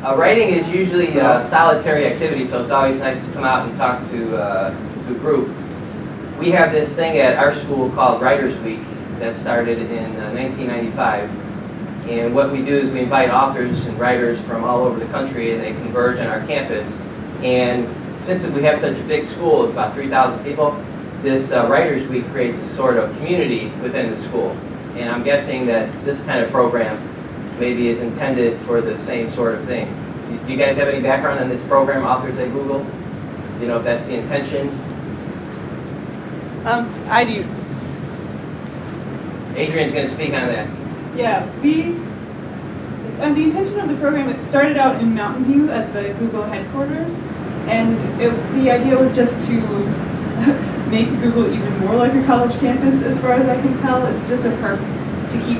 Writing is usually a solitary activity, so it's always nice to come out and talk to a group. We have this thing at our school called Writers Week that started in 1995. And what we do is we invite authors and writers from all over the country, and they converge on our campus. And since we have such a big school, it's about 3,000 people, this Writers Week creates a sort of community within the school. And I'm guessing that this kind of program maybe is intended for the same sort of thing. Do you guys have any background on this program, Authors at Google? You know if that's the intention? I do. Adrian's going to speak on that. Yeah, the intention of the program, it started out in Mountain View at the Google headquarters, and the idea was just to make Google even more like a college campus, as far as I can tell. It's just a perk to keep,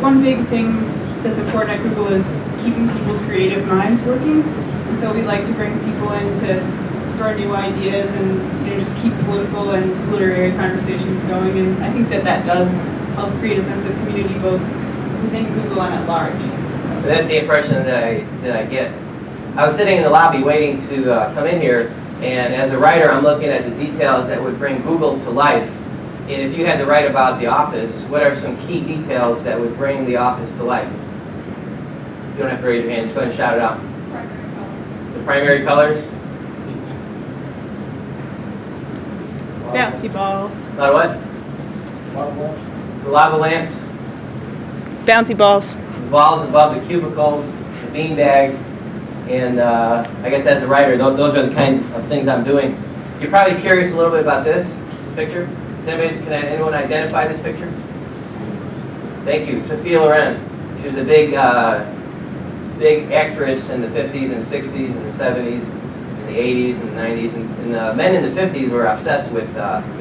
one big thing that's important at Google is keeping people's creative minds working, and so we like to bring people in to spur new ideas and just keep political and literary conversations going, and I think that does help create a sense of community both within Google and at large. So that's the impression that I get. I was sitting in the lobby waiting to come in here, and as a writer I'm looking at the details that would bring Google to life. And if you had to write about the office, what are some key details that would bring the office to life? You don't have to raise your hand, just go ahead and shout it out. The primary colors? Bouncy balls. A lot of what? The lava lamps. Bouncy balls. The balls above the cubicles, the bean bags, and I guess as a writer, those are the kind of things I'm doing. You're probably curious a little bit about this picture. Can anyone identify this picture? Thank you, Sophia Loren. She was a big actress in the 50s and 60s and the 70s and the 80s and the 90s, and the men in the 50s were obsessed with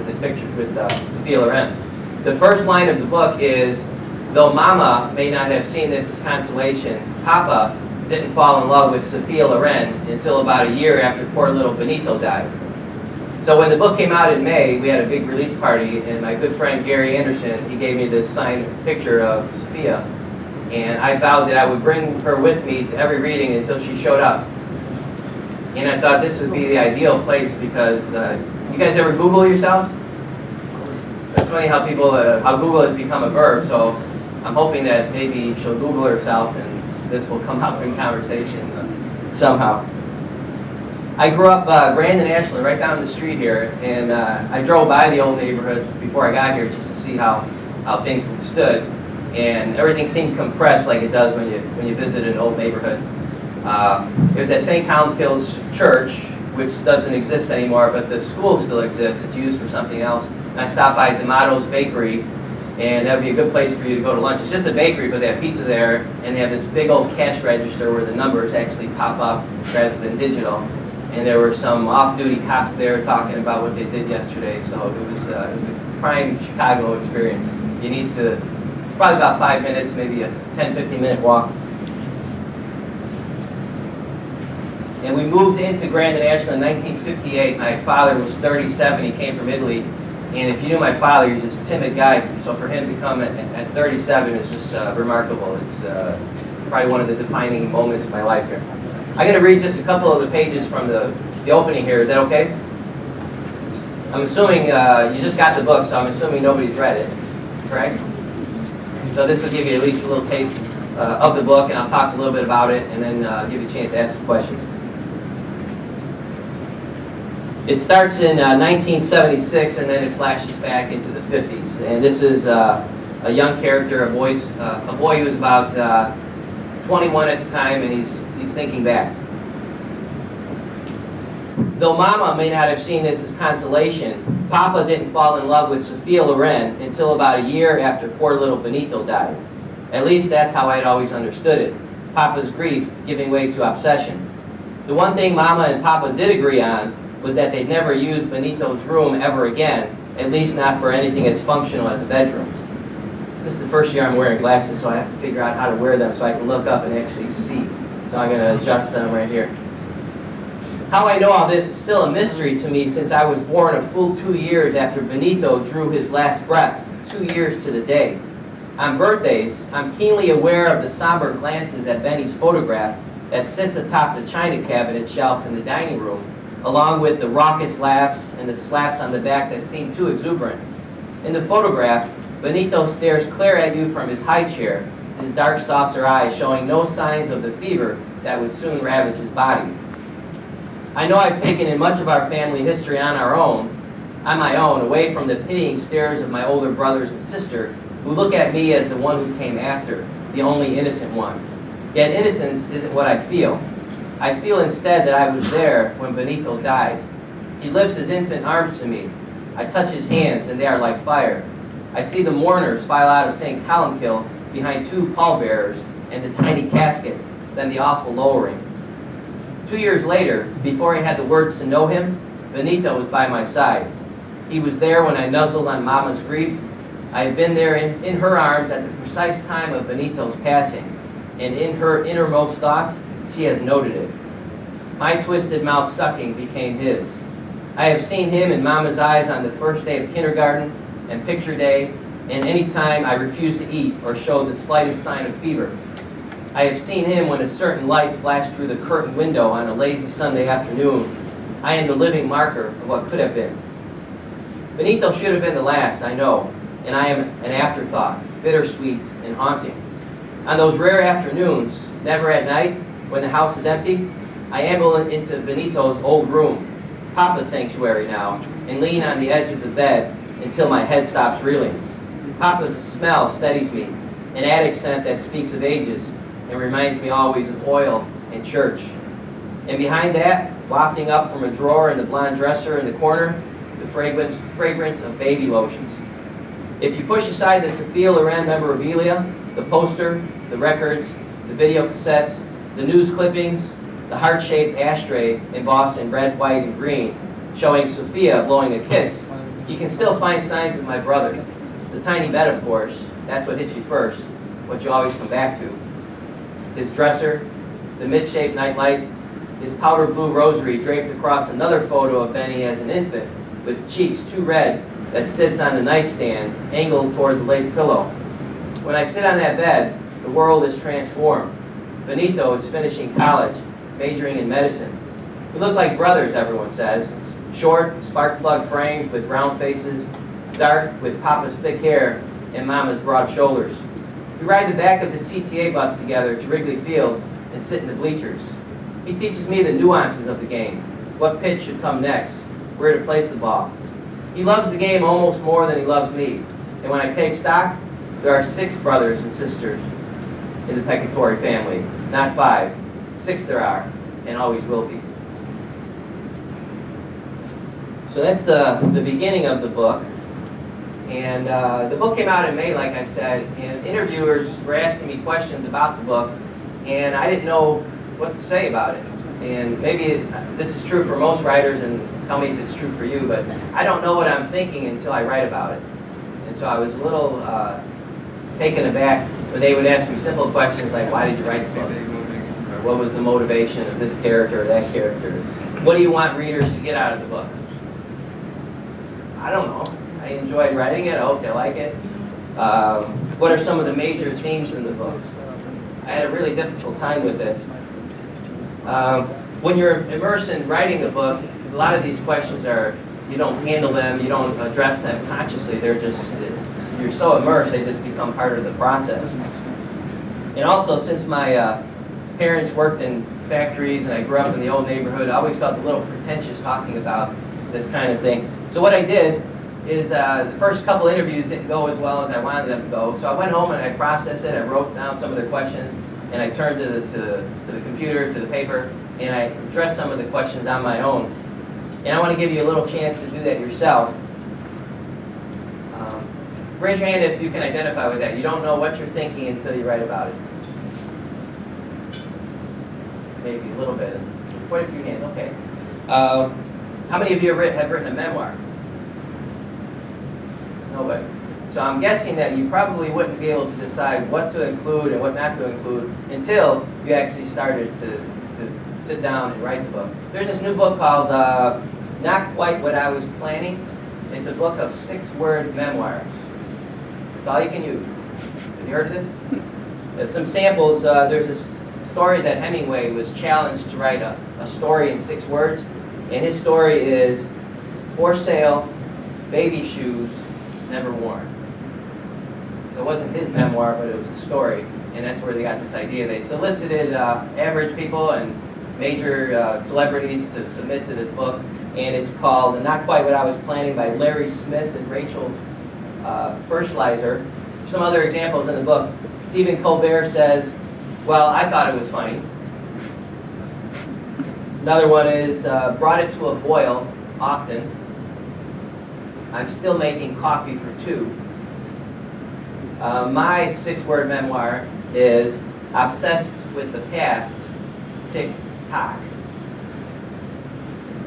this picture, with Sophia Loren. The first line of the book is, though Mama may not have seen this as consolation, Papa didn't fall in love with Sophia Loren until about a year after poor little Benito died. So when the book came out in May, we had a big release party, and my good friend Gary Anderson, he gave me this signed picture of Sophia, and I vowed that I would bring her with me to every reading until she showed up. And I thought this would be the ideal place because, you guys ever Google yourselves? It's funny how how Google has become a verb, so I'm hoping that maybe she'll Google herself and this will come up in conversation somehow. I grew up Grandin, Ashland, right down the street here, and I drove by the old neighborhood before I got here just to see how things stood, and everything seemed compressed like it does when you visit an old neighborhood. It was at St. Columbkille's Church, which doesn't exist anymore, but the school still exists. It's used for something else. And I stopped by D'Amato's Bakery, and that would be a good place for you to go to lunch. It's just a bakery, but they have pizza there, and they have this big old cash register where the numbers actually pop up rather than digital. And there were some off-duty cops there talking about what they did yesterday, so it was a prime Chicago experience. You need to, it's probably about 5 minutes, maybe a 10-15 minute walk. And we moved into Grandin, Ashland in 1958. My father was 37. He came from Italy. And if you knew my father, he was this timid guy. So for him to come at 37 is just remarkable. It's probably one of the defining moments of my life here. I'm going to read just a couple of the pages from the opening here. Is that okay? I'm assuming you just got the book, so I'm assuming nobody's read it. Correct? So this will give you at least a little taste of the book, and I'll talk a little bit about it, and then give you a chance to ask some questions. It starts in 1976, and then it flashes back into the 50s. And this is a young character, a boy who was about 21 at the time, and he's thinking back. Though Mama may not have seen this as consolation, Papa didn't fall in love with Sophia Loren until about a year after poor little Benito died. At least that's how I'd always understood it. Papa's grief giving way to obsession. The one thing Mama and Papa did agree on was that they'd never use Benito's room ever again, at least not for anything as functional as a bedroom. This is the first year I'm wearing glasses, so I have to figure out how to wear them so I can look up and actually see. So I'm going to adjust them right here. How I know all this is still a mystery to me since I was born a full 2 years after Benito drew his last breath, 2 years to the day. On birthdays, I'm keenly aware of the somber glances at Benny's photograph, that sits atop the china cabinet shelf in the dining room, along with the raucous laughs and the slaps on the back that seem too exuberant. In the photograph, Benito stares clear at you from his high chair, his dark saucer eyes showing no signs of the fever that would soon ravage his body. I know I've taken in much of our family history on my own, away from the pitying stares of my older brothers and sister, who look at me as the one who came after, the only innocent one. Yet innocence isn't what I feel. I feel instead that I was there when Benito died. He lifts his infant arms to me. I touch his hands, and they are like fire. I see the mourners file out of St. Columkill behind two pallbearers and the tiny casket, then the awful lowering. 2 years later, before I had the words to know him, Benito was by my side. He was there when I nuzzled on Mama's grief. I have been there in her arms at the precise time of Benito's passing, and in her innermost thoughts, she has noted it. My twisted mouth sucking became his. I have seen him in Mama's eyes on the first day of kindergarten and picture day, and any time I refused to eat or showed the slightest sign of fever. I have seen him when a certain light flashed through the curtain window on a lazy Sunday afternoon. I am the living marker of what could have been. Benito should have been the last, I know, and I am an afterthought, bittersweet and haunting. On those rare afternoons, never at night, when the house is empty, I amble into Benito's old room, Papa's sanctuary now, and lean on the edge of the bed until my head stops reeling. Papa's smell steadies me, an attic scent that speaks of ages and reminds me always of oil and church. And behind that, wafting up from a drawer in the blonde dresser in the corner, the fragrance of baby lotions. If you push aside the Sophia Loren memorabilia, the poster, the records, the video cassettes, the news clippings, the heart-shaped ashtray embossed in red, white, and green, showing Sophia blowing a kiss, you can still find signs of my brother. It's the tiny bed, of course. That's what hits you first, what you always come back to. His dresser, the mid-shaped nightlight, his powder blue rosary draped across another photo of Benny as an infant, with cheeks too red, that sits on the nightstand, angled toward the lace pillow. When I sit on that bed, the world is transformed. Benito is finishing college, majoring in medicine. We look like brothers, everyone says. Short, spark-plug frames with round faces, dark with Papa's thick hair and Mama's broad shoulders. We ride the back of the CTA bus together to Wrigley Field and sit in the bleachers. He teaches me the nuances of the game, what pitch should come next, where to place the ball. He loves the game almost more than he loves me. And when I take stock, there are 6 brothers and sisters in the Peccatori family, not 5. 6 there are, and always will be. So that's the beginning of the book. And the book came out in May, like I said, and interviewers were asking me questions about the book, and I didn't know what to say about it. And maybe this is true for most writers, and tell me if it's true for you, but I don't know what I'm thinking until I write about it. And so I was a little taken aback when they would ask me simple questions like, why did you write the book? Or what was the motivation of this character or that character? What do you want readers to get out of the book? I don't know. I enjoyed writing it. I hope they like it. What are some of the major themes in the book? I had a really difficult time with it. When you're immersed in writing a book, a lot of these questions are, you don't handle them, you don't address them consciously. They're just, you're so immersed, they just become part of the process. And also, since my parents worked in factories and I grew up in the old neighborhood, I always felt a little pretentious talking about this kind of thing. So what I did is the first couple interviews didn't go as well as I wanted them to go. So I went home and I processed it, I wrote down some of their questions, and I turned to the computer, to the paper, and I addressed some of the questions on my own. And I want to give you a little chance to do that yourself. Raise your hand if you can identify with that. You don't know what you're thinking until you write about it. Maybe a little bit. Quite a few hands, okay. How many of you have written a memoir? Nobody. So I'm guessing that you probably wouldn't be able to decide what to include and what not to include until you actually started to sit down and write the book. There's this new book called Not Quite What I Was Planning. It's a book of 6-word memoirs. That's all you can use. Have you heard of this? There's some samples. There's this story that Hemingway was challenged to write a story in 6 words, and his story is for sale, baby shoes, never worn. So it wasn't his memoir, but it was a story, and that's where they got this idea. They solicited average people and major celebrities to submit to this book, and it's called Not Quite What I Was Planning by Larry Smith and Rachel Ferschleiser. Some other examples in the book. Stephen Colbert says, well, I thought it was funny. Another one is, brought it to a boil often. I'm still making coffee for 2. My 6-word memoir is obsessed with the past, tick-tock.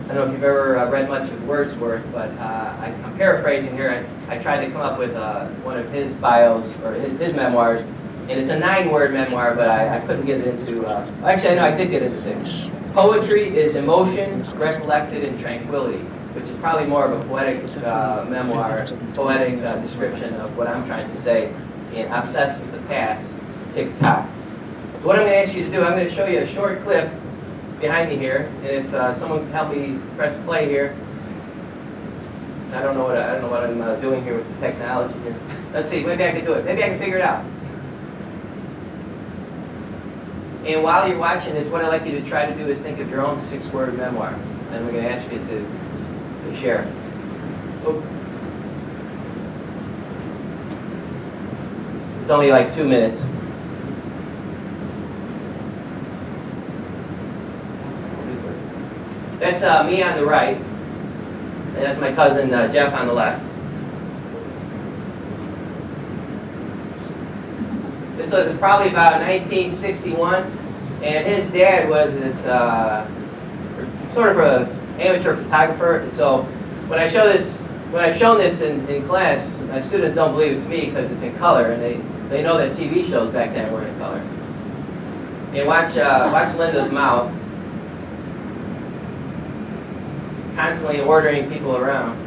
I don't know if you've ever read much of Wordsworth, but I'm paraphrasing here. I tried to come up with one of his bios, or his memoirs, and it's a 9-word memoir, but I couldn't get it into, actually, I know I did get it 6. Poetry is emotion, recollected in tranquility, which is probably more of a poetic memoir, poetic description of what I'm trying to say, in obsessed with the past, tick-tock. So what I'm going to ask you to do, I'm going to show you a short clip behind me here, and if someone can help me press play here. I don't know what I'm doing here with the technology here. Let's see, maybe I can do it. Maybe I can figure it out. And while you're watching this, what I'd like you to try to do is think of your own 6-word memoir, and we're going to ask you to share. Oh. It's only like 2 minutes. That's me on the right, and that's my cousin Jeff on the left. This was probably about 1961, and his dad was this sort of an amateur photographer. So when I show this, when I've shown this in class, my students don't believe it's me because it's in color, and they know that TV shows back then were in color. And watch Linda's mouth. Constantly ordering people around.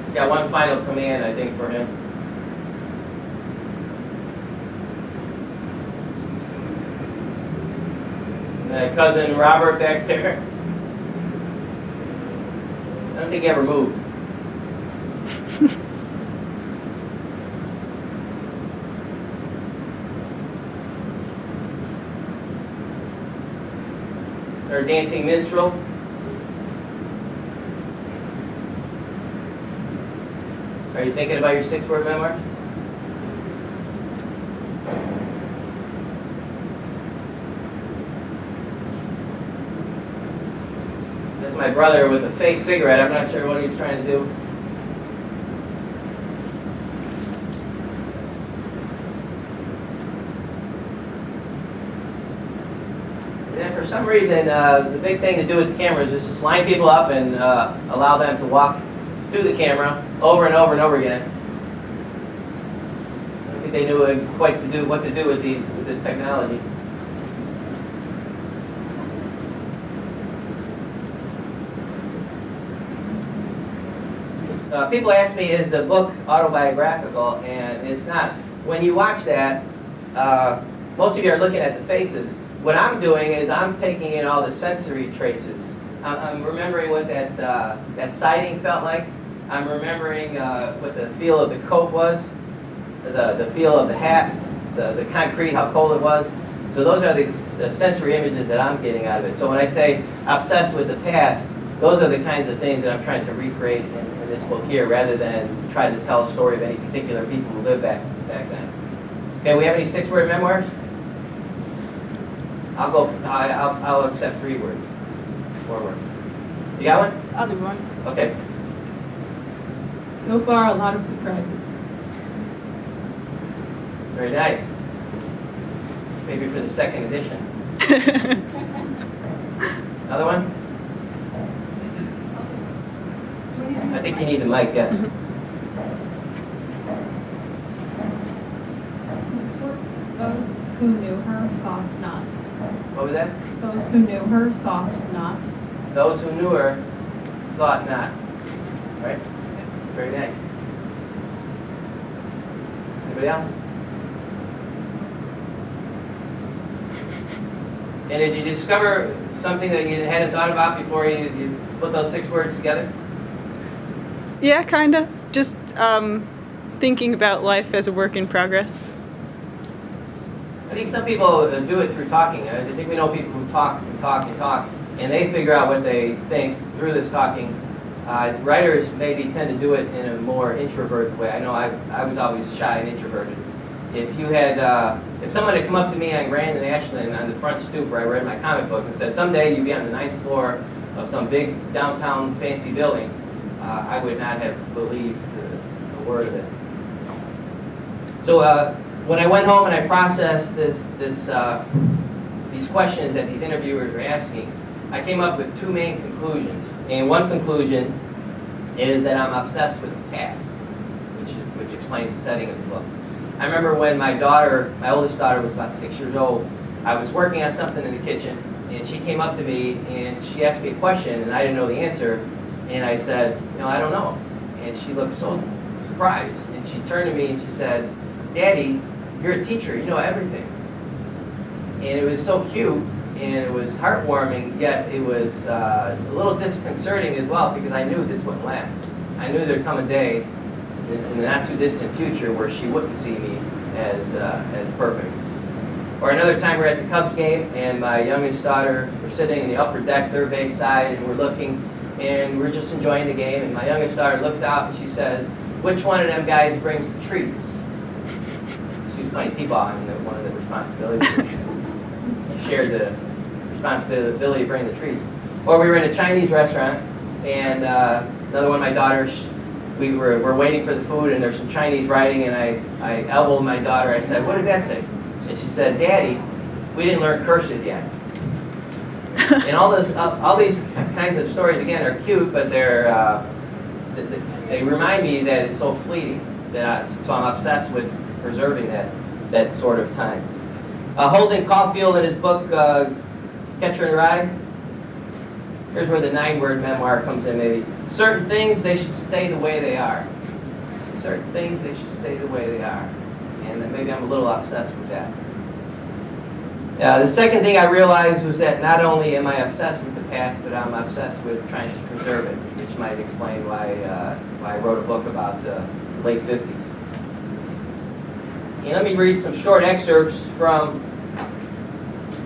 He's got one final command, I think, for him. And my cousin Robert back there. I don't think he ever moved. Our dancing minstrel. Are you thinking about your 6-word memoir? My brother with a fake cigarette. I'm not sure what he's trying to do. And then for some reason, the big thing to do with the camera is just line people up and allow them to walk to the camera over and over and over again. I don't think they knew quite what to do with this technology. People ask me, is the book autobiographical? And it's not. When you watch that, most of you are looking at the faces. What I'm doing is I'm taking in all the sensory traces. I'm remembering what that siding felt like. I'm remembering what the feel of the coat was, the feel of the hat, the concrete, how cold it was. So those are the sensory images that I'm getting out of it. So when I say obsessed with the past, those are the kinds of things that I'm trying to recreate in this book here, rather than try to tell a story of any particular people who lived back then. Okay, we have any 6-word memoirs? I'll accept 3 words, 4 words. You got one? I'll do one. Okay. So far, a lot of surprises. Very nice. Maybe for the 2nd edition. Another one? I think you need the mic, yes. Those who knew her thought not. What was that? Those who knew her thought not. Those who knew her thought not. Right? Very nice. Anybody else? And did you discover something that you hadn't thought about before you put those 6 words together? Yeah, kinda. Just thinking about life as a work in progress. I think some people do it through talking. I think we know people who talk and talk and talk, and they figure out what they think through this talking. Writers maybe tend to do it in a more introverted way. I know I was always shy and introverted. If you had, if someone had come up to me on Grand and Ashland on the front stoop where I read my comic book and said, someday you'll be on the 9th floor of some big downtown fancy building, I would not have believed the word of it. So when I went home and I processed these questions that these interviewers were asking, I came up with 2 main conclusions. And one conclusion is that I'm obsessed with the past, which explains the setting of the book. I remember when my oldest daughter was about 6 years old, I was working on something in the kitchen, and she came up to me and she asked me a question, and I didn't know the answer, and I said, I don't know. And she looked so surprised, and she turned to me and she said, Daddy, you're a teacher, you know everything. And it was so cute, and it was heartwarming, yet it was a little disconcerting as well, because I knew this wouldn't last. I knew there'd come a day in the not too distant future where she wouldn't see me as perfect. Or another time we're at the Cubs game, and my youngest daughter, we're sitting in the upper deck, third base side, and we're looking, and we're just enjoying the game, and my youngest daughter looks out and she says, which one of them guys brings the treats? She was playing t-ball, one of the responsibilities. She shared the responsibility of bringing the treats. Or we were in a Chinese restaurant, and another one of my daughters, we're waiting for the food, and there's some Chinese writing, and I elbowed my daughter. I said, what does that say? And she said, Daddy, we didn't learn cursive yet. And all these kinds of stories, again, are cute, but they remind me that it's so fleeting. So I'm obsessed with preserving that sort of time. Holden Caulfield in his book, Catcher in the Rye, here's where the 9-word memoir comes in maybe. Certain things, they should stay the way they are. Certain things, they should stay the way they are. And maybe I'm a little obsessed with that. The second thing I realized was that not only am I obsessed with the past, but I'm obsessed with trying to preserve it, which might explain why I wrote a book about the late 50s. And let me read some short excerpts from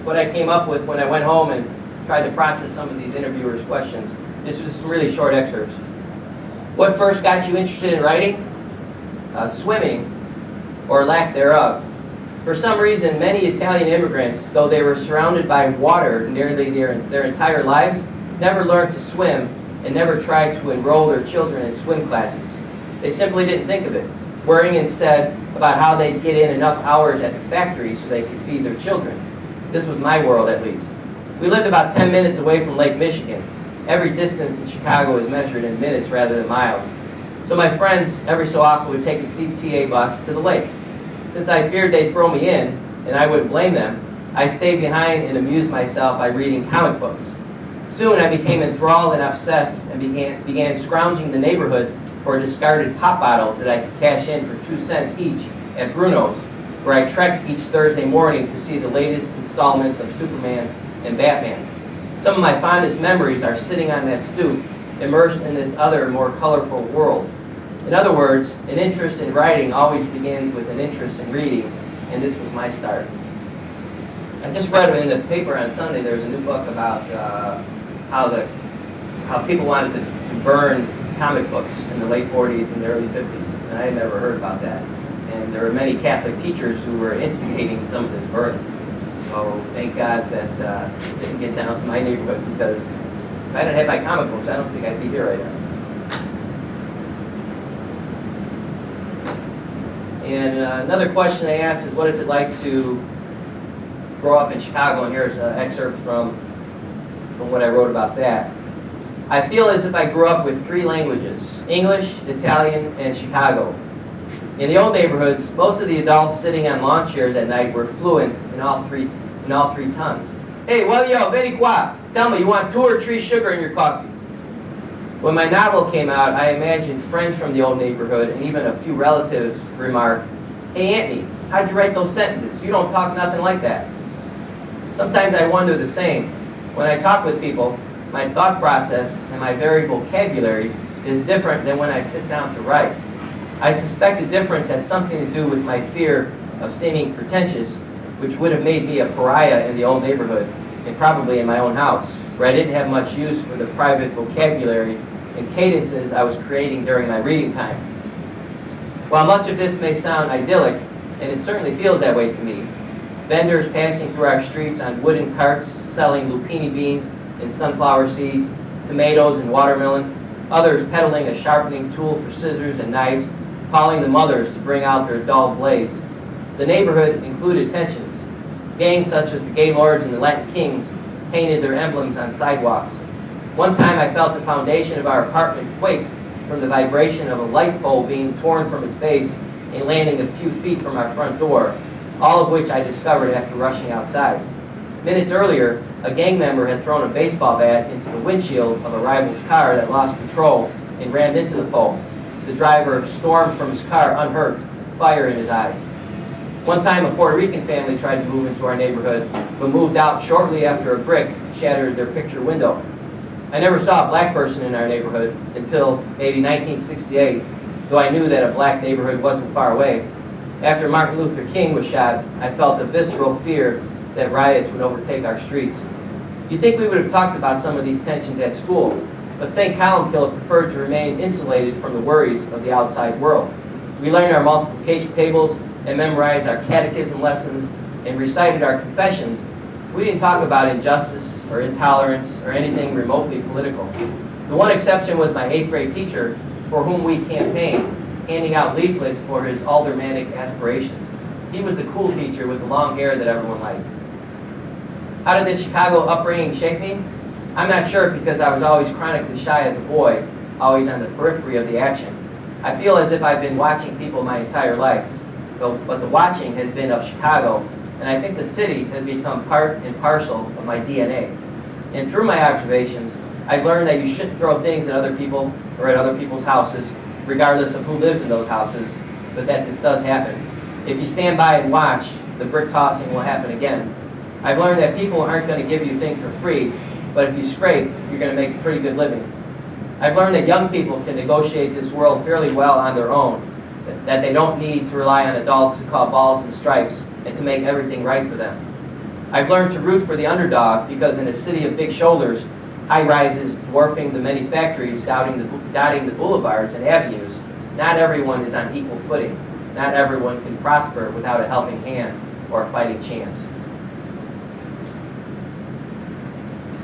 what I came up with when I went home and tried to process some of these interviewers' questions. This was some really short excerpts. What first got you interested in writing? Swimming, or lack thereof. For some reason, many Italian immigrants, though they were surrounded by water nearly their entire lives, never learned to swim and never tried to enroll their children in swim classes. They simply didn't think of it, worrying instead about how they'd get in enough hours at the factory so they could feed their children. This was my world, at least. We lived about 10 minutes away from Lake Michigan. Every distance in Chicago is measured in minutes rather than miles. So my friends, every so often, would take a CTA bus to the lake. Since I feared they'd throw me in, and I wouldn't blame them, I stayed behind and amused myself by reading comic books. Soon I became enthralled and obsessed and began scrounging the neighborhood for discarded pop bottles that I could cash in for 2 cents each at Bruno's, where I trekked each Thursday morning to see the latest installments of Superman and Batman. Some of my fondest memories are sitting on that stoop, immersed in this other, more colorful world. In other words, an interest in writing always begins with an interest in reading, and this was my start. I just read in the paper on Sunday, there was a new book about how people wanted to burn comic books in the late 40s and the early 50s, and I had never heard about that. And there were many Catholic teachers who were instigating some of this burning. So thank God that it didn't get down to my neighborhood, because if I didn't have my comic books, I don't think I'd be here right now. And another question they asked is, what is it like to grow up in Chicago? And here's an excerpt from what I wrote about that. I feel as if I grew up with 3 languages, English, Italian, and Chicago. In the old neighborhoods, most of the adults sitting on lawn chairs at night were fluent in all 3 in all 3 tongues. Hey, well, yo, vedi qua. Tell me, you want 2 or 3 sugar in your coffee? When my novel came out, I imagined friends from the old neighborhood and even a few relatives remark, hey, Anthony, how'd you write those sentences? You don't talk nothing like that. Sometimes I wonder the same. When I talk with people, my thought process and my very vocabulary is different than when I sit down to write. I suspect the difference has something to do with my fear of seeming pretentious, which would have made me a pariah in the old neighborhood, and probably in my own house, where I didn't have much use for the private vocabulary and cadences I was creating during my reading time. While much of this may sound idyllic, and it certainly feels that way to me, vendors passing through our streets on wooden carts selling lupini beans and sunflower seeds, tomatoes and watermelon, others peddling a sharpening tool for scissors and knives, calling the mothers to bring out their dull blades. The neighborhood included tensions. Gangs such as the Gaylords and the Latin Kings painted their emblems on sidewalks. One time I felt the foundation of our apartment quake from the vibration of a light pole being torn from its base and landing a few feet from our front door, all of which I discovered after rushing outside. Minutes earlier, a gang member had thrown a baseball bat into the windshield of a rival's car that lost control and rammed into the pole. The driver stormed from his car unhurt, fire in his eyes. One time, a Puerto Rican family tried to move into our neighborhood, but moved out shortly after a brick shattered their picture window. I never saw a black person in our neighborhood until maybe 1968, though I knew that a black neighborhood wasn't far away. After Martin Luther King was shot, I felt a visceral fear that riots would overtake our streets. You'd think we would have talked about some of these tensions at school, but St. Columbkill preferred to remain insulated from the worries of the outside world. We learned our multiplication tables and memorized our catechism lessons and recited our confessions. We didn't talk about injustice or intolerance or anything remotely political. The one exception was my 8th grade teacher, for whom we campaigned, handing out leaflets for his aldermanic aspirations. He was the cool teacher with the long hair that everyone liked. How did this Chicago upbringing shape me? I'm not sure, because I was always chronically shy as a boy, always on the periphery of the action. I feel as if I've been watching people my entire life, but the watching has been of Chicago, and I think the city has become part and parcel of my DNA. And through my observations, I've learned that you shouldn't throw things at other people or at other people's houses, regardless of who lives in those houses, but that this does happen. If you stand by and watch, the brick tossing will happen again. I've learned that people aren't going to give you things for free, but if you scrape, you're going to make a pretty good living. I've learned that young people can negotiate this world fairly well on their own, that they don't need to rely on adults who call balls and strikes and to make everything right for them. I've learned to root for the underdog, because in a city of big shoulders, high rises dwarfing the many factories dotting the boulevards and avenues, not everyone is on equal footing. Not everyone can prosper without a helping hand or a fighting chance.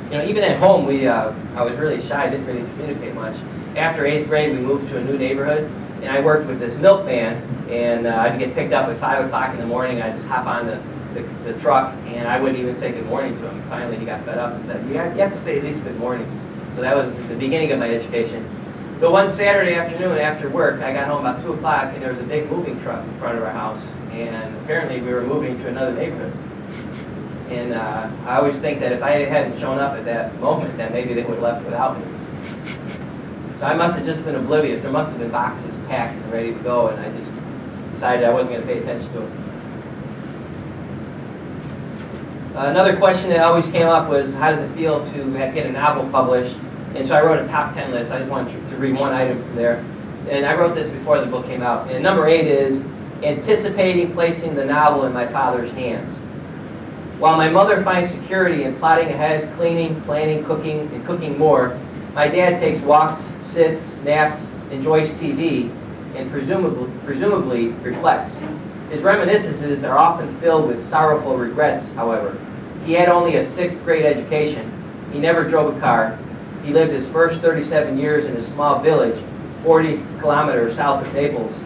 You know, even at home, I was really shy, didn't really communicate much. After 8th grade, we moved to a new neighborhood, and I worked with this milkman, and I'd get picked up at 5 o'clock in the morning. I'd just hop on the truck, and I wouldn't even say good morning to him. Finally, he got fed up and said, you have to say at least good morning. So that was the beginning of my education. But one Saturday afternoon after work, I got home about 2 o'clock, and there was a big moving truck in front of our house, and apparently we were moving to another neighborhood. And I always think that if I hadn't shown up at that moment, then maybe they would have left without me. So I must have just been oblivious. There must have been boxes packed and ready to go, and I just decided I wasn't going to pay attention to them. Another question that always came up was, how does it feel to get a novel published? And so I wrote a top 10 list. I just wanted to read one item from there. And I wrote this before the book came out. And number 8 is, anticipating placing the novel in my father's hands. While my mother finds security in plodding ahead, cleaning, planning, cooking, and cooking more, my dad takes walks, sits, naps, enjoys TV, and presumably reflects. His reminiscences are often filled with sorrowful regrets, however. He had only a 6th grade education. He never drove a car. He lived his first 37 years in a small village, 40 kilometers south of Naples,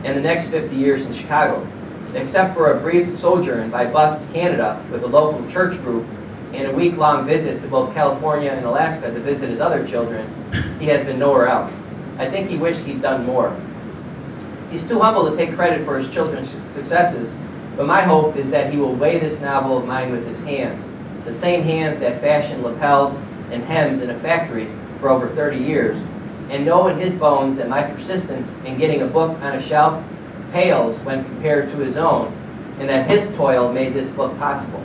and the next 50 years in Chicago. Except for a brief sojourn by bus to Canada with a local church group and a week-long visit to both California and Alaska to visit his other children, he has been nowhere else. I think he wished he'd done more. He's too humble to take credit for his children's successes, But my hope is that he will weigh this novel of mine with his hands, the same hands that fashion lapels and hems in a factory for over 30 years, and know in his bones that my persistence in getting a book on a shelf pales when compared to his own, and that his toil made this book possible.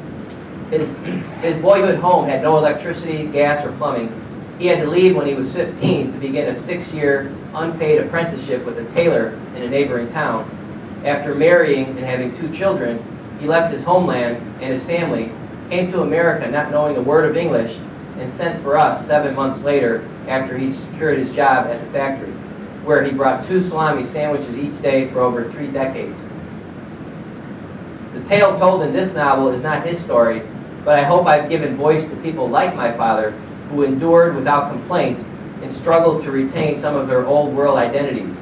His boyhood home had no electricity, gas, or plumbing. He had to leave when he was 15 to begin a 6-year unpaid apprenticeship with a tailor in a neighboring town. After marrying and having 2 children, he left his homeland and his family, came to America not knowing a word of English, and sent for us 7 months later after he secured his job at the factory, where he brought 2 salami sandwiches each day for over 3 decades. The tale told in this novel is not his story, but I hope I've given voice to people like my father who endured without complaint and struggled to retain some of their old world identities.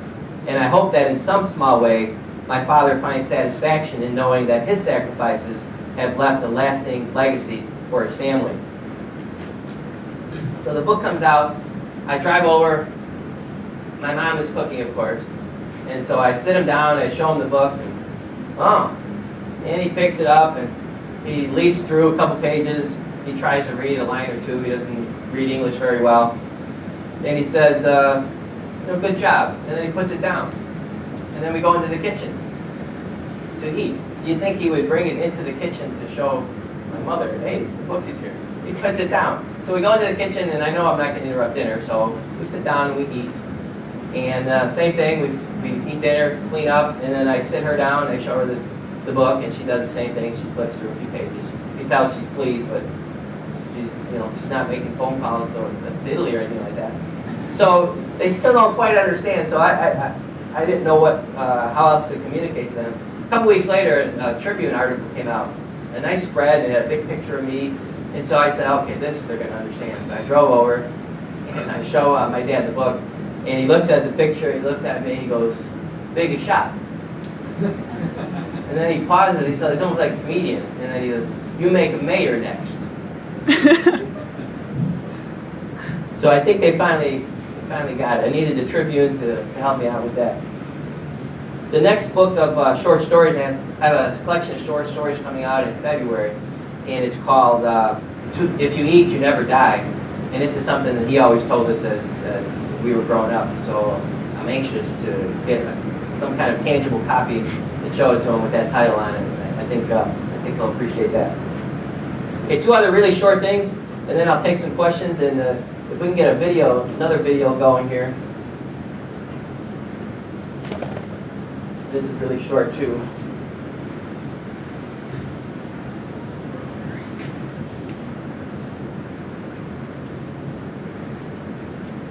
And I hope that in some small way, my father finds satisfaction in knowing that his sacrifices have left a lasting legacy for his family. So the book comes out, I drive over, my mom is cooking, of course, and so I sit him down, I show him the book, and he picks it up, and he leafs through a couple pages, he tries to read a line or two, he doesn't read English very well, and he says, good job, and then he puts it down. And then we go into the kitchen to eat. Do you think he would bring it into the kitchen to show my mother, hey, the book is here? He puts it down. So we go into the kitchen, and I know I'm not going to interrupt dinner, so we sit down and we eat. And same thing, we eat dinner, clean up, and then I sit her down, and I show her the book, and she does the same thing. She flips through a few pages. You can tell she's pleased, but she's not making phone calls to Italy or anything like that. So they still don't quite understand, so I didn't know how else to communicate to them. A couple weeks later, a Tribune article came out, a nice spread, and it had a big picture of me. And so I said, okay, this they're going to understand. So I drove over, and I show my dad the book, and he looks at the picture, he looks at me, he goes, big as shot. And then he pauses, he's almost like a comedian, and then he goes, you make a mayor next. So I think they finally got it. I needed the Tribune to help me out with that. The next book of short stories, I have a collection of short stories coming out in February, and it's called If You Eat, You Never Die. And this is something that he always told us as we were growing up. So I'm anxious to get some kind of tangible copy and show it to him with that title on it. I think he'll appreciate that. Okay, 2 other really short things, and then I'll take some questions, and if we can get another video going here. This is really short too.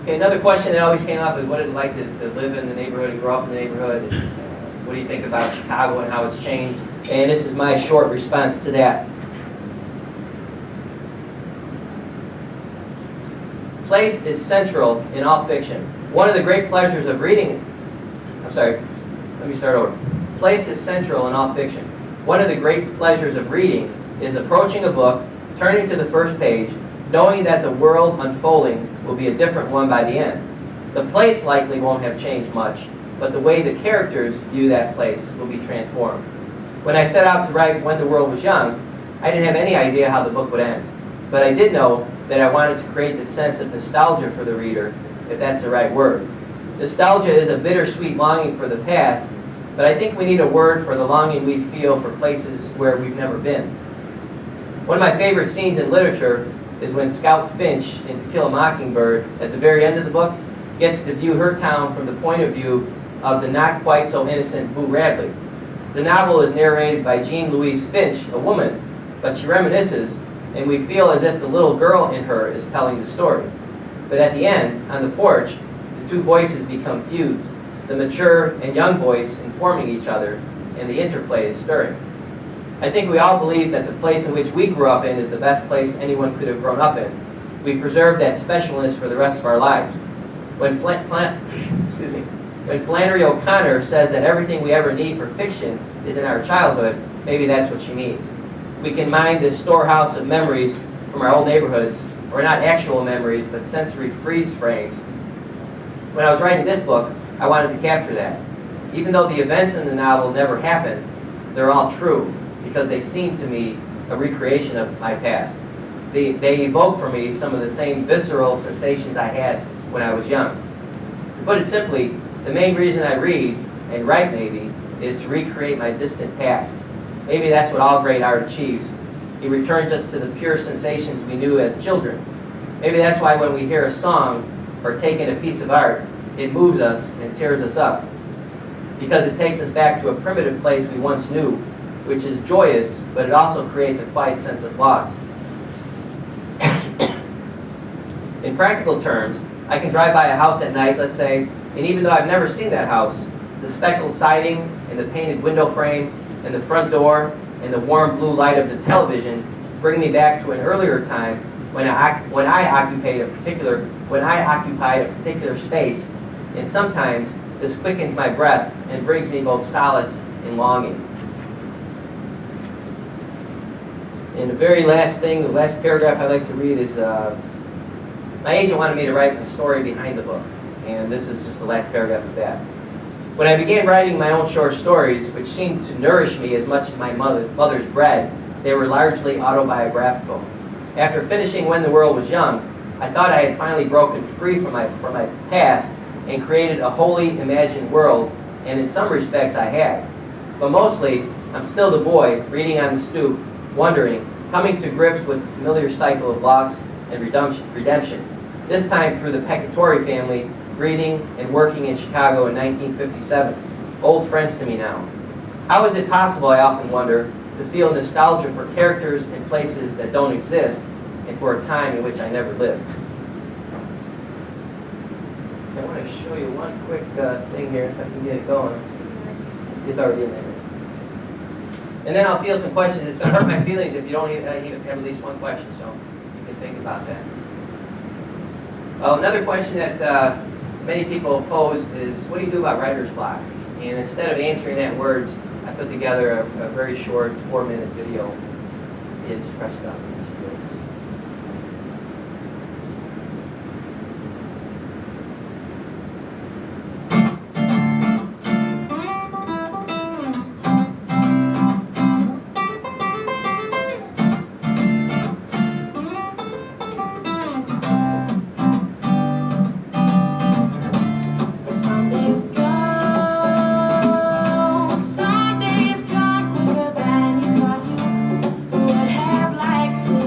Okay, another question that always came up is what is it like to live in the neighborhood and grow up in the neighborhood? And, what do you think about Chicago and how it's changed? And this is my short response to that. Place is central in all fiction. One of the great pleasures of reading... let me start over. Place is central in all fiction. One of the great pleasures of reading is approaching a book, turning to the first page, knowing that the world unfolding will be a different one by the end. The place likely won't have changed much, but the way the characters view that place will be transformed. When I set out to write When the World Was Young, I didn't have any idea how the book would end. But I did know that I wanted to create this sense of nostalgia for the reader, if that's the right word. Nostalgia is a bittersweet longing for the past, but I think we need a word for the longing we feel for places where we've never been. One of my favorite scenes in literature is when Scout Finch in To Kill a Mockingbird, at the very end of the book, gets to view her town from the point of view of the not quite so innocent Boo Radley. The novel is narrated by Jean Louise Finch, a woman, but she reminisces, and we feel as if the little girl in her is telling the story. But at the end, on the porch, the 2 voices become fused, the mature and young voice informing each other, and the interplay is stirring. I think we all believe that the place in which we grew up in is the best place anyone could have grown up in. We preserve that specialness for the rest of our lives. When Flannery O'Connor says that everything we ever need for fiction is in our childhood, maybe that's what she means. We can mine this storehouse of memories from our old neighborhoods, or not actual memories, but sensory freeze frames. When I was writing this book, I wanted to capture that. Even though the events in the novel never happened, they're all true because they seem to me a recreation of my past. They evoke for me some of the same visceral sensations I had when I was young. To put it simply, the main reason I read, and write maybe, is to recreate my distant past. Maybe that's what all great art achieves. It returns us to the pure sensations we knew as children. Maybe that's why when we hear a song or take in a piece of art, it moves us and tears us up. Because it takes us back to a primitive place we once knew, which is joyous, but it also creates a quiet sense of loss. In practical terms, I can drive by a house at night, let's say, and even though I've never seen that house, the speckled siding and the painted window frame and the front door and the warm blue light of the television bring me back to an earlier time when I occupied a particular space, and sometimes this quickens my breath and brings me both solace and longing. And the very last thing, the last paragraph I'd like to read is, my agent wanted me to write the story behind the book, and this is just the last paragraph of that. When I began writing my own short stories, which seemed to nourish me as much as my mother's bread, they were largely autobiographical. After finishing When the World Was Young, I thought I had finally broken free from my past and created a wholly imagined world, and in some respects I had. But mostly, I'm still the boy reading on the stoop, wondering, coming to grips with the familiar cycle of loss and redemption. This time through the Peccatori family, breathing and working in Chicago in 1957. Old friends to me now. How is it possible, I often wonder, to feel nostalgia for characters and places that don't exist, and for a time in which I never lived? I want to show you one quick thing here, if I can get it going. It's already in there. And then I'll field some questions. It's going to hurt my feelings if you don't even have at least one question, so you can think about that. Another question that many people pose is, what do you do about writer's block? And instead of answering that in words, I put together a very short 4-minute video. Yeah, just press stop. Sundays gone quicker than you thought you would have liked to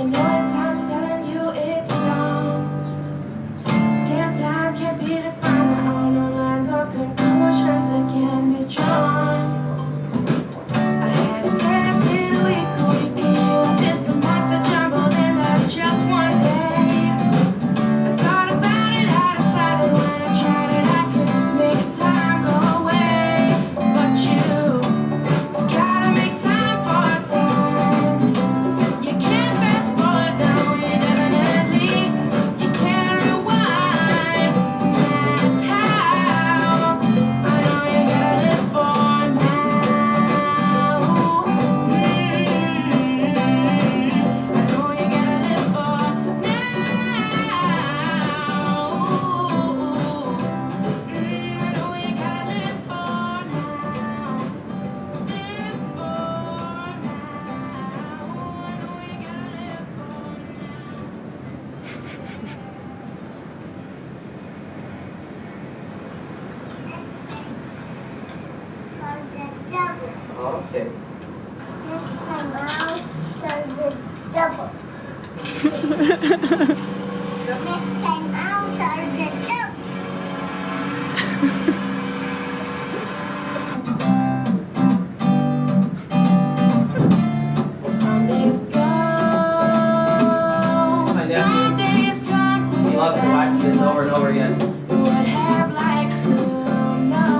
you know at times telling you it's done. Damn time can't be defined. There are no lines or conclusions that can be drawn. I had a test in a week, could be you. There's some months of jumble in that just one day. I thought about it, I decided when I tried it I could make time go away. But you gotta make time for time. You can't fast forward now indefinitely. You can't rewind. That's how I know you gotta live for now. I know you gotta live for now. I know you gotta live for now. Live for now. I know you gotta live Okay. Next time I'll charge it double. Next time I'll charge it double. Some days go, My nephew, some days come. he loves to watch this over and over again. Would have liked to know.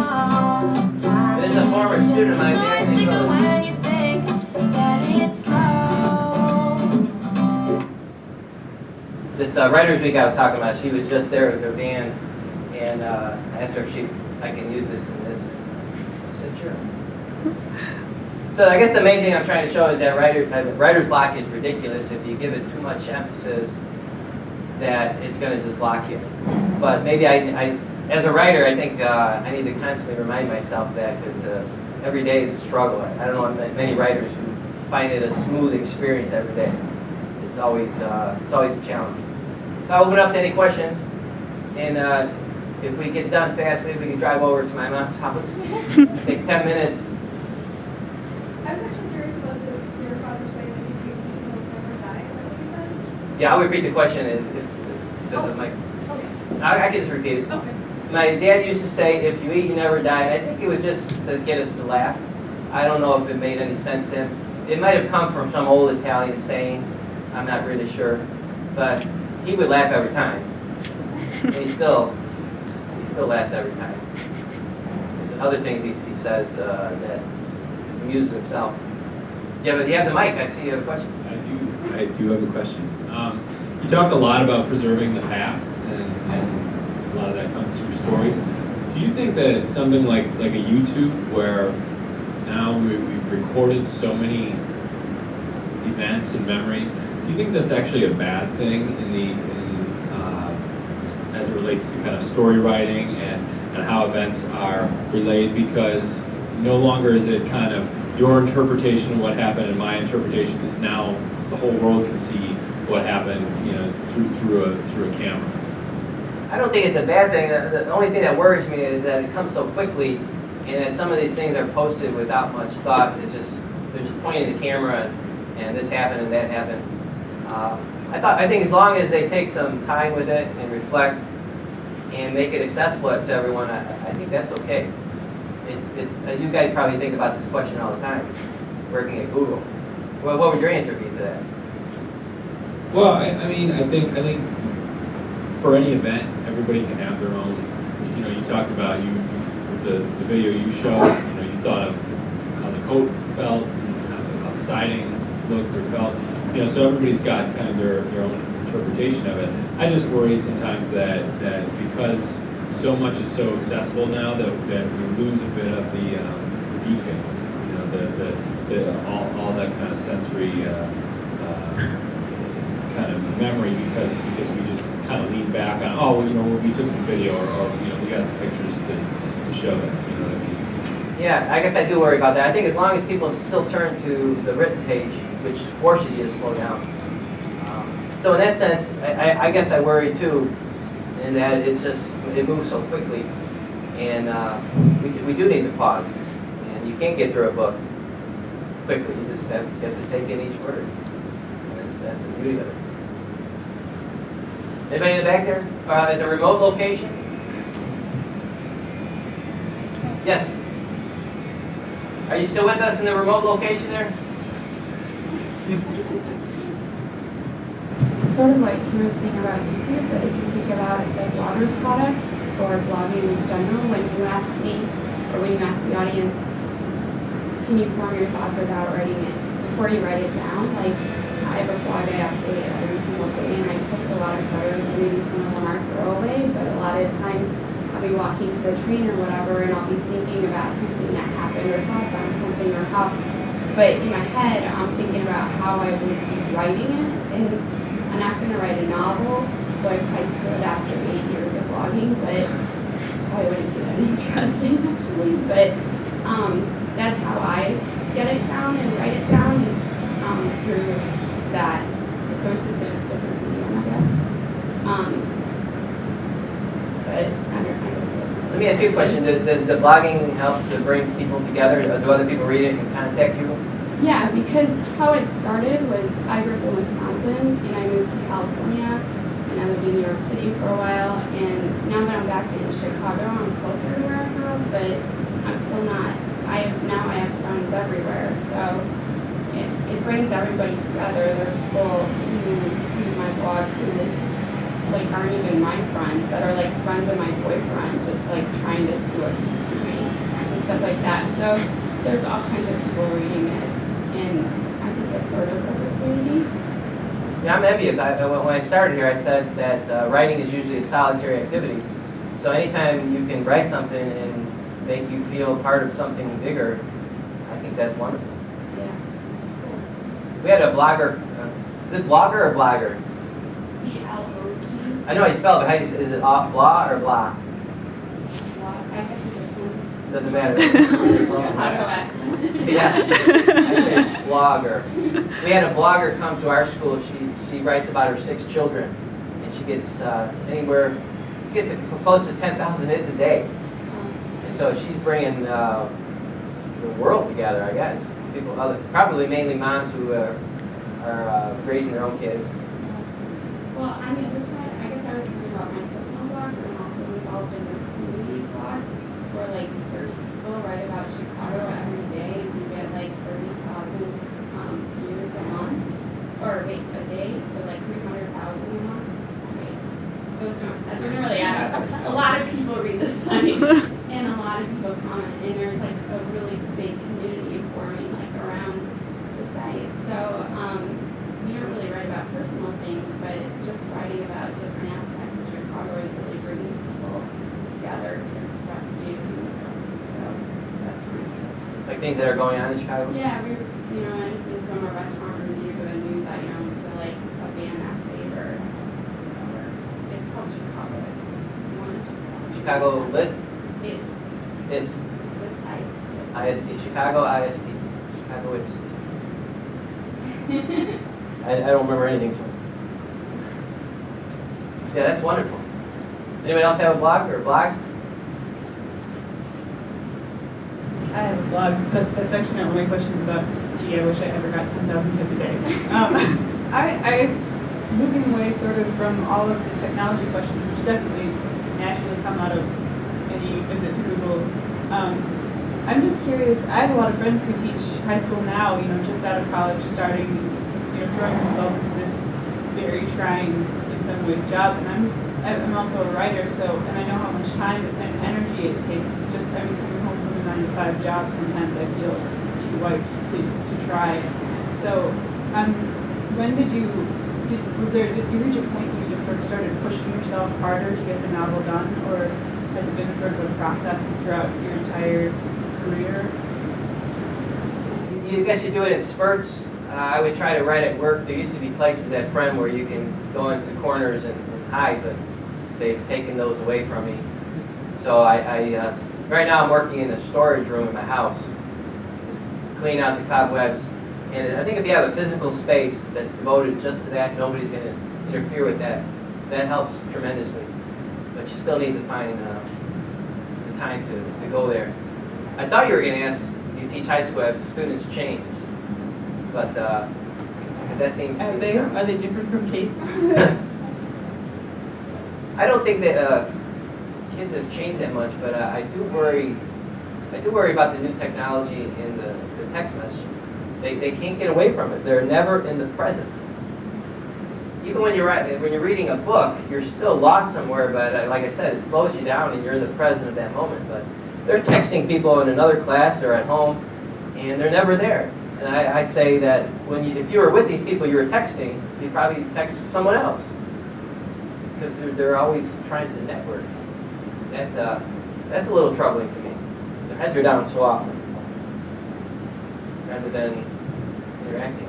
Time This is a former student of mine, always Nancy sticker Phillips. when you think that it's slow. This Writers Week I was talking about, she was just there with her band, and I asked her if I can use this in this. She said, sure. So I guess the main thing I'm trying to show is that writer's block is ridiculous if you give it too much emphasis, that it's going to just block you. But maybe I as a writer, I think I need to constantly remind myself that, because every day is a struggle. I don't know many writers who find it a smooth experience every day. It's always a challenge. So I'll open up to any questions, and if we get done fast, maybe we can drive over to my mom's house. Take 10 minutes. I was actually curious about your father saying that if you eat, you'll never die. Is that what he says? Yeah, I'll repeat the question if does it, Mike? Okay. I can just repeat it. Okay. My dad used to say, if you eat, you never die. And I think it was just to get us to laugh. I don't know if it made any sense to him. It might have come from some old Italian saying. I'm not really sure. But he would laugh every time. And he still laughs every time. There's other things he says that just amuses himself. Yeah, but you have the mic. I see you have a question. I do have a question. You talk a lot about preserving the past, and a lot of that comes through stories. Do you think that something like a YouTube, where now we've recorded so many events and memories, do you think that's actually a bad thing as it relates to kind of story writing and how events are relayed? Because no longer is it kind of your interpretation of what happened and my interpretation, because now the whole world can see what happened, through a camera. I don't think it's a bad thing. The only thing that worries me is that it comes so quickly, and that some of these things are posted without much thought. They're just pointing the camera, and this happened and that happened. I think as long as they take some time with it and reflect and make it accessible to everyone, I think that's okay. It's you guys probably think about this question all the time, working at Google. Well, what would your answer be to that? Well, I think for any event, everybody can have their own. You talked about the video you showed. You thought of how the coat felt, how the siding looked or felt. So everybody's got kind of their own interpretation of it. I just worry sometimes that because so much is so accessible now that we lose a bit of the details. All that kind of sensory kind of memory, because we just kind of lean back on, we took some video or we got the pictures to show that. You know what I mean? Yeah, I guess I do worry about that. I think as long as people still turn to the written page, which forces you to slow down. So in that sense, I guess I worry too, in that it moves so quickly, and we do need to pause. And you can't get through a book quickly. You just have to take in each word. And that's the beauty of it. Anybody in the back there? At the remote location? Yes. Are you still with us in the remote location there? Sort of like you were saying about YouTube, but if you think about the blogger product or blogging in general, when you ask me, or when you ask the audience, can you form your thoughts without writing it, before you write it down? Like, I have a blog I update every single day, and I post a lot of photos, and maybe some of them are throwaway, but a lot of times I'll be walking to the train or whatever, and I'll be thinking about something that happened or thoughts on something or how, but in my head, I'm thinking about how I would be writing it, and I'm not going to write a novel, like I could after 8 years of blogging, but I wouldn't be that interesting actually. But that's how I get it down and write it down is through that. So it's just a different medium, I guess. But I guess. Let me ask you a question. Does the blogging help to bring people together? Do other people read it and contact you? Yeah, because how it started was I grew up in Wisconsin and I moved to California and I lived in New York City for a while, and now that I'm back in Chicago, I'm closer to where I grew up, but I'm still not. I have friends everywhere, so it brings everybody together. There are people who read my blog who like aren't even my friends, that are like friends of my boyfriend, just like trying to see what he's doing and stuff like that. So there's all kinds of people reading it. And I think that's sort of a opportunity. Yeah, I'm envious. When I started here, I said that writing is usually a solitary activity. So anytime you can write something and make you feel part of something bigger, I think that's wonderful. Yeah. We had a blogger. Is it blogger or blogger? B-L-O-G. I know how you spell it, but how do you say, is it blah or blah? I have to just Doesn't matter. Chicago accent. Yeah, I say blogger. We had a blogger come to our school. She writes about her 6 children, and she gets close to 10,000 hits a day. And so she's bringing the world together, I guess. People, probably mainly moms who are raising their own kids. Well, on the other side, I guess I was thinking about my personal blog, but I'm also involved in this community blog where like 30 people write about Chicago every day, and you get like 30,000 views a month, or wait, a day, so like 300,000 a month. Wait, that doesn't really add up. A lot of people read the site, and a lot of people comment, and there's like a really big community forming like around the site. So we don't really write about personal things, but just writing about different aspects of Chicago is really bringing people together to express views and stuff. So that's kind of Like things that are going on in Chicago? yeah, anything from a restaurant review to a news item to like a band I favor. It's called Chicago List. You want to Chicago List? It's Ist. with IST. Chicago IST. Chicago Ist. I don't remember anything. So. Yeah, that's wonderful. Anybody else have a blog or a blog? I have a blog, but that's actually not one of my questions about, gee, I wish I ever got 10,000 hits a day. I'm moving away sort of from all of the technology questions, which definitely naturally come out of any visit to Google. I'm just curious, I have a lot of friends who teach high school now, just out of college, starting, throwing themselves into this very trying, in some ways, job, and I'm also a writer, and I know how much time and energy it takes. Coming home from a 9-to-5 job, sometimes I feel too wiped to try. So, did you reach a point where you just sort of started pushing yourself harder to get the novel done, or has it been sort of a process throughout your entire career? I guess you do it in spurts. I would try to write at work. There used to be places at Friend where you can go into corners and hide, but they've taken those away from me. So right now I'm working in a storage room in my house, just clean out the cobwebs. And I think if you have a physical space that's devoted just to that, nobody's going to interfere with that. That helps tremendously. But you still need to find the time to go there. I thought you were going to ask, you teach high school, have students changed? But I Because that seems to Are be they, the common- are they different from Kate? I don't think that kids have changed that much, but I do worry. I do worry about the new technology in the text message. They can't get away from it. They're never in the present. Even when you're reading a book, you're still lost somewhere. But like I said, it slows you down, and you're in the present of that moment. But they're texting people in another class or at home, and they're never there. And I say that if you were with these people you were texting, you'd probably text someone else because they're always trying to network. That's a little troubling to me. Their heads are down so often rather than interacting.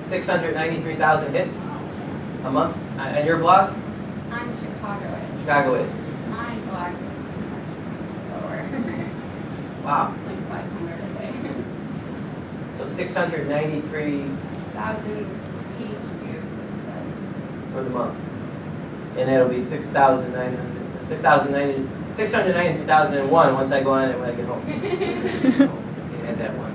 693,000 hits a month on your blog? On Chicago. Chicago is. My blog is much lower. Wow. Like 500 a day. So 693 1,000 page views, it says. for the month. And it'll be 693,001 once I go on it when I get home. You add that one.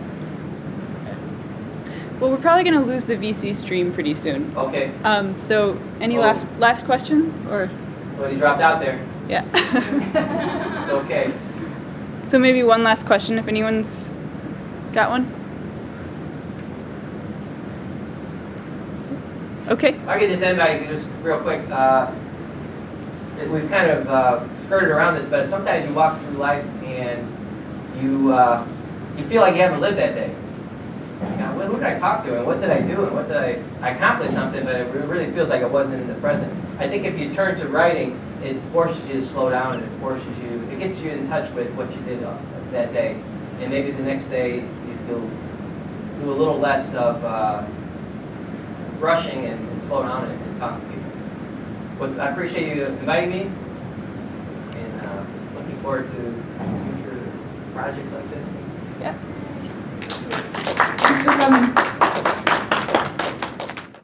Well, we're probably going to lose the VC stream pretty soon. Okay. So any Oh. last question? Or So he dropped out there. yeah. It's okay. So maybe one last question if anyone's got one. Okay. If I could just end by just real quick. We've kind of skirted around this, but sometimes you walk through life and you feel like you haven't lived that day. Who did I talk to, and what did I do, and what did I accomplish something, but it really feels like it wasn't in the present. I think if you turn to writing, it forces you to slow down, and it gets you in touch with what you did that day, and maybe the next day you'll do a little less of rushing and slow down and talk to people. But I appreciate you inviting me, and looking forward to future projects like this. Yeah. Thanks for coming.